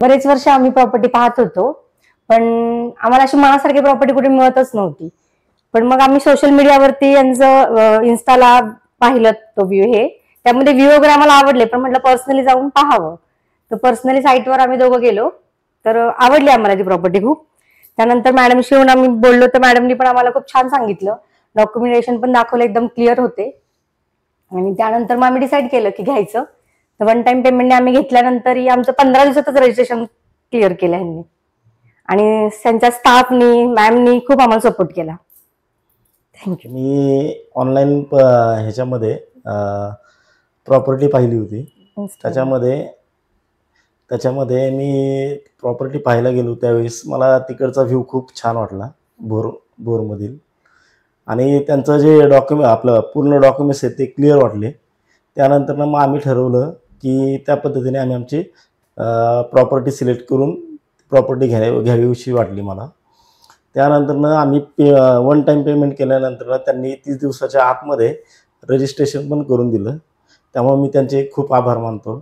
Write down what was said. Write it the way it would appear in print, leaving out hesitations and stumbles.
बरेच वर्ष आम्ही प्रॉपर्टी पाहत होतो, पण आम्हाला अशी मनासारखी प्रॉपर्टी कुठे मिळतच नव्हती. पण मग आम्ही सोशल मीडियावरती यांचं इन्स्टाला पाहिलं तो व्ह्यू हे. त्यामध्ये व्ह्यू वगैरे आम्हाला आवडले, पण म्हटलं पर्सनली जाऊन पाहावं. तर पर्सनली साईटवर आम्ही दोघं गेलो, तर आवडली आम्हाला ती प्रॉपर्टी खूप. त्यानंतर मॅडमशी येऊन आम्ही बोललो, तर मॅडमनी पण आम्हाला खूप छान सांगितलं. डॉक्युमेंटेशन पण दाखवलं, एकदम क्लिअर होते. आणि त्यानंतर मग आम्ही डिसाईड केलं की घ्यायचं. तर वन टाइम पेमेंटने आम्ही घेतल्यानंतर आमचं 15 दिवसातच रजिस्ट्रेशन क्लिअर केलं ह्यांनी. आणि त्यांच्या स्टाफनी मॅमनी खूप आम्हाला सपोर्ट केला. थँक्यू. मी ऑनलाईन ह्याच्यामध्ये प्रॉपर्टी पाहिली होती. त्याच्यामध्ये मी प्रॉपर्टी पाहायला गेलो त्यावेळेस मला तिकडचा व्ह्यू खूप छान वाटला बोरमधील. आणि त्यांचं जे आपलं पूर्ण डॉक्युमेंट्स आहेत ते क्लिअर वाटले. त्यानंतर मग आम्ही ठरवलं की त्या पद्धतीने आम्ही आमची प्रॉपर्टी सिलेक्ट करून प्रॉपर्टी घ्यावीशी वाटली मला. त्यानंतर आम्ही वन टाइम पेमेंट केल्यानंतर त्यांनी 30 दिवसाच्या आतमध्ये रजिस्ट्रेशन पण करून दिलं. त्यामुळे मी त्यांचे खूप आभार मानतो.